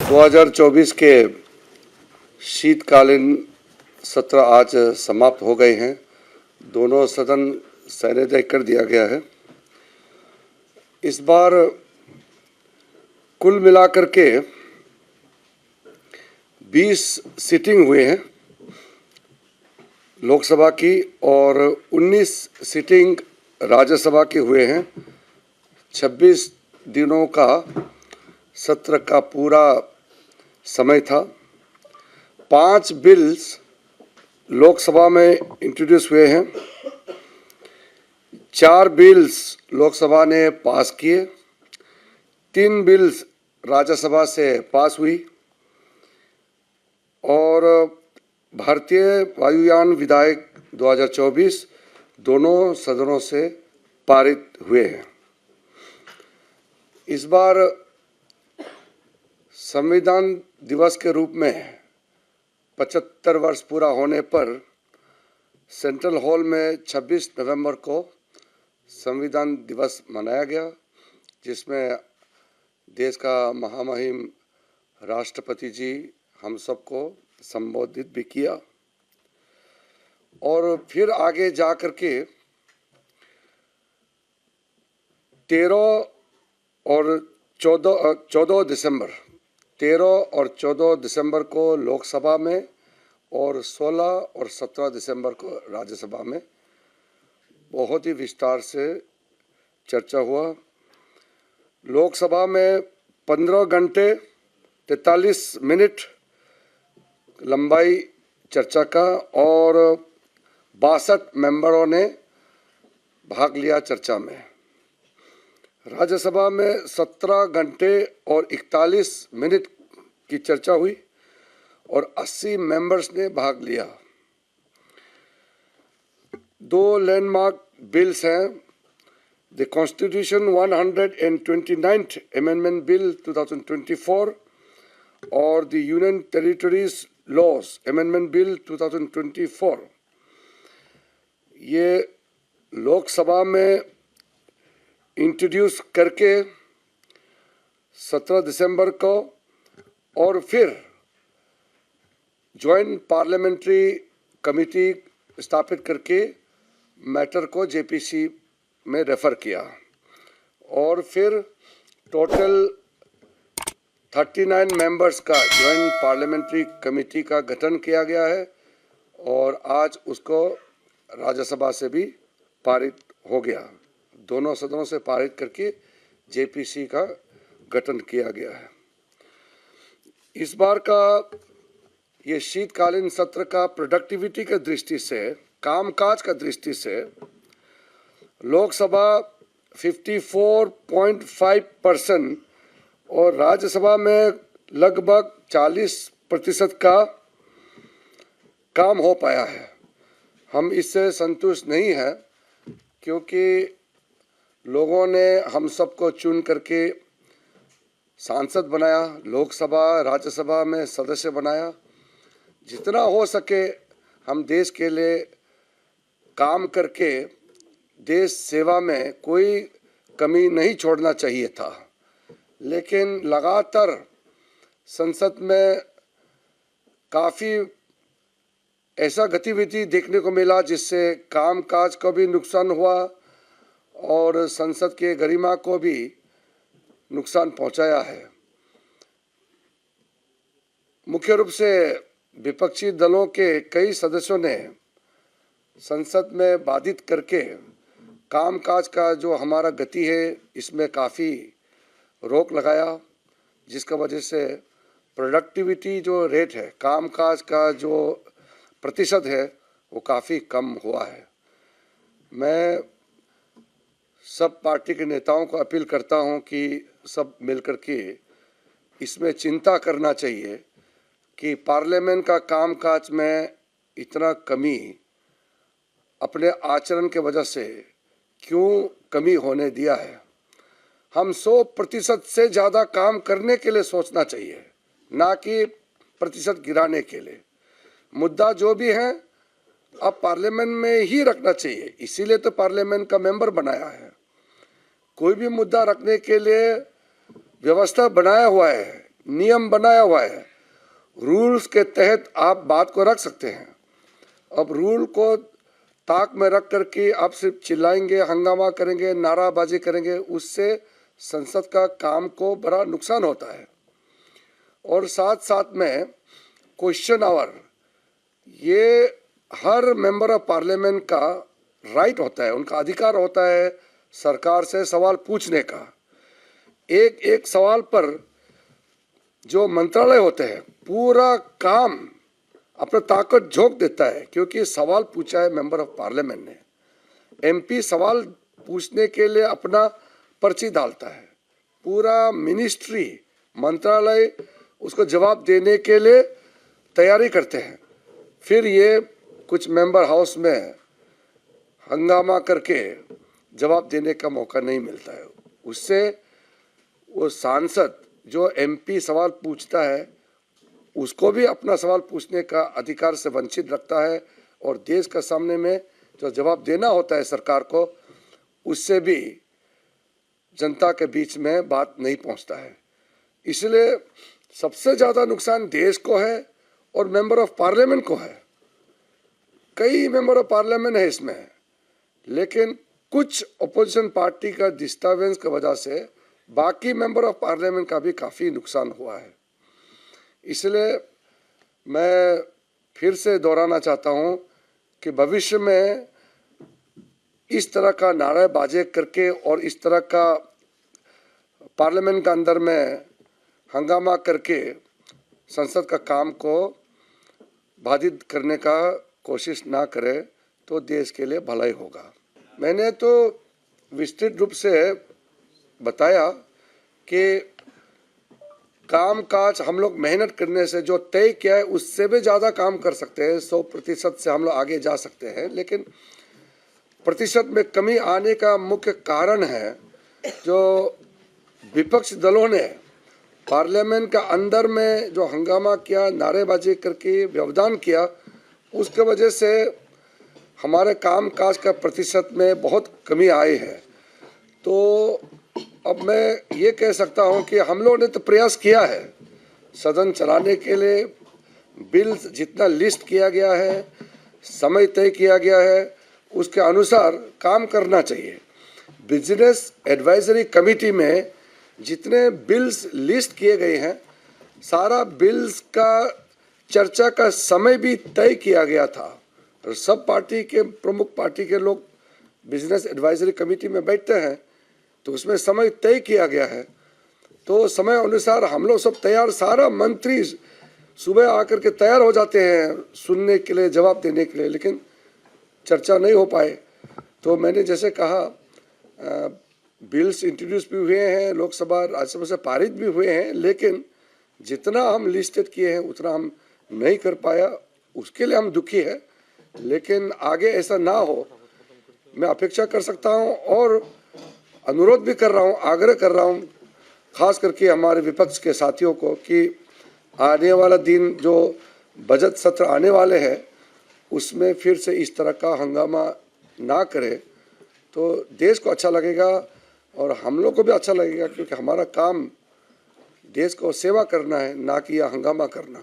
2024 के शीतकालीन सत्र आज समाप्त हो गए हैं। दोनों सदन सैनिटाइज कर दिया गया है। इस बार कुल मिलाकर के 20 सीटिंग हुए हैं लोकसभा की और 19 सीटिंग राज्यसभा के हुए हैं। 26 दिनों का सत्र का पूरा समय था। 5 बिल्स लोकसभा में इंट्रोड्यूस हुए हैं। 4 बिल्स लोकसभा ने पास किए। 3 बिल्स राज्यसभा से पास हुई और भारतीय वायुयान विधेयक 2024 दोनों सदनों से पारित हुए हैं। इस बार संविधान दिवस के रूप में 75 वर्ष पूरा होने पर सेंट्रल हॉल में 26 नवंबर को संविधान दिवस मनाया गया, जिसमें देश का महामहिम राष्ट्रपति जी हम सबको संबोधित भी किया। और फिर आगे जा कर के 13 और 14 दिसंबर को लोकसभा में और 16 और 17 दिसंबर को राज्यसभा में बहुत ही विस्तार से चर्चा हुआ। लोकसभा में 15 घंटे 43 मिनट लंबाई चर्चा का और 62 मेंबरों ने भाग लिया चर्चा में। राज्यसभा में 17 घंटे और 41 मिनट की चर्चा हुई और 80 मेंबर्स ने भाग लिया। 2 लैंडमार्क बिल्स हैं, the constitution 129th amendment bill 2024 और the union territories laws amendment bill 2024। ये लोकसभा में इंट्रोड्यूस करके 17 दिसंबर को और फिर जॉइंट पार्लियामेंट्री कमेटी स्थापित करके मैटर को जेपीसी में रेफर किया और फिर टोटल 39 मेंबर्स का जॉइंट पार्लियामेंट्री कमेटी का गठन किया गया है और आज उसको राज्यसभा से भी पारित हो गया। दोनों सदनों से पारित करके जेपीसी का गठन किया गया है। इस बार का ये शीतकालीन सत्र का प्रोडक्टिविटी की दृष्टि से, कामकाज का दृष्टि से लोकसभा 54.5% और राज्यसभा में लगभग 40% का काम हो पाया है। हम इससे संतुष्ट नहीं हैं क्योंकि लोगों ने हम सबको चुन करके सांसद बनाया, लोकसभा राज्यसभा में सदस्य बनाया। जितना हो सके हम देश के लिए काम करके देश सेवा में कोई कमी नहीं छोड़ना चाहिए था, लेकिन लगातार संसद में काफ़ी ऐसा गतिविधि देखने को मिला जिससे कामकाज को भी नुकसान हुआ और संसद के गरिमा को भी नुकसान पहुंचाया है। मुख्य रूप से विपक्षी दलों के कई सदस्यों ने संसद में बाधित करके कामकाज का जो हमारा गति है इसमें काफ़ी रोक लगाया, जिसका वजह से प्रोडक्टिविटी जो रेट है, कामकाज का जो प्रतिशत है वो काफ़ी कम हुआ है। मैं सब पार्टी के नेताओं को अपील करता हूं कि सब मिलकर के इसमें चिंता करना चाहिए कि पार्लियामेंट का कामकाज में इतना कमी अपने आचरण के वजह से क्यों कमी होने दिया है। हम 100% से ज़्यादा काम करने के लिए सोचना चाहिए, ना कि प्रतिशत गिराने के लिए। मुद्दा जो भी है अब पार्लियामेंट में ही रखना चाहिए, इसीलिए तो पार्लियामेंट का मेंबर बनाया है। कोई भी मुद्दा रखने के लिए व्यवस्था बनाया हुआ है, नियम बनाया हुआ है, रूल्स के तहत आप बात को रख सकते हैं। अब रूल को ताक में रख करके आप सिर्फ चिल्लाएंगे, हंगामा करेंगे, नाराबाजी करेंगे, उससे संसद का काम को बड़ा नुकसान होता है। और साथ साथ में क्वेश्चन आवर, ये हर मेंबर ऑफ पार्लियामेंट का राइट होता है, उनका अधिकार होता है सरकार से सवाल पूछने का। एक एक सवाल पर जो मंत्रालय होते हैं पूरा काम अपना ताकत झोंक देता है, क्योंकि सवाल पूछा है मेंबर ऑफ पार्लियामेंट ने। एमपी सवाल पूछने के लिए अपना पर्ची डालता है, पूरा मिनिस्ट्री मंत्रालय उसको जवाब देने के लिए तैयारी करते हैं। फिर ये कुछ मेंबर हाउस में हंगामा करके जवाब देने का मौका नहीं मिलता है। उससे वो सांसद जो एमपी सवाल पूछता है उसको भी अपना सवाल पूछने का अधिकार से वंचित रखता है, और देश के सामने में जो जवाब देना होता है सरकार को, उससे भी जनता के बीच में बात नहीं पहुंचता है। इसलिए सबसे ज़्यादा नुकसान देश को है और मेंबर ऑफ पार्लियामेंट को है। कई मेंबर ऑफ पार्लियामेंट है इसमें, लेकिन कुछ अपोजिशन पार्टी का डिस्टर्बेंस की वजह से बाकी मेंबर ऑफ पार्लियामेंट का भी काफ़ी नुकसान हुआ है। इसलिए मैं फिर से दोहराना चाहता हूं कि भविष्य में इस तरह का नारेबाजी करके और इस तरह का पार्लियामेंट के अंदर में हंगामा करके संसद का काम को बाधित करने का कोशिश ना करे तो देश के लिए भलाई होगा। मैंने तो विस्तृत रूप से बताया कि काम काज हम लोग मेहनत करने से जो तय किया है उससे भी ज़्यादा काम कर सकते हैं, 100% से हम लोग आगे जा सकते हैं। लेकिन प्रतिशत में कमी आने का मुख्य कारण है जो विपक्ष दलों ने पार्लियामेंट का अंदर में जो हंगामा किया, नारेबाजी करके व्यवधान किया, उसके वजह से हमारे काम काज का प्रतिशत में बहुत कमी आई है। तो अब मैं ये कह सकता हूँ कि हम लोगों ने तो प्रयास किया है सदन चलाने के लिए, बिल जितना लिस्ट किया गया है, समय तय किया गया है, उसके अनुसार काम करना चाहिए। बिजनेस एडवाइजरी कमेटी में जितने बिल्स लिस्ट किए गए हैं, सारा बिल्स का चर्चा का समय भी तय किया गया था, और सब पार्टी के प्रमुख पार्टी के लोग बिजनेस एडवाइजरी कमेटी में बैठते हैं, तो उसमें समय तय किया गया है। तो समय अनुसार हम लोग सब तैयार, सारा मंत्री सुबह आकर के तैयार हो जाते हैं सुनने के लिए, जवाब देने के लिए, लेकिन चर्चा नहीं हो पाए। तो मैंने जैसे कहा बिल्स इंट्रोड्यूस भी हुए हैं, लोकसभा राज्यसभा से पारित भी हुए हैं, लेकिन जितना हम लिस्टेड किए हैं उतना हम नहीं कर पाया, उसके लिए हम दुखी है। लेकिन आगे ऐसा ना हो मैं अपेक्षा कर सकता हूं और अनुरोध भी कर रहा हूं, आग्रह कर रहा हूं खास करके हमारे विपक्ष के साथियों को कि आने वाला दिन जो बजट सत्र आने वाले हैं उसमें फिर से इस तरह का हंगामा ना करे तो देश को अच्छा लगेगा और हम लोग को भी अच्छा लगेगा, क्योंकि हमारा काम देश को सेवा करना है, ना कि यह हंगामा करना।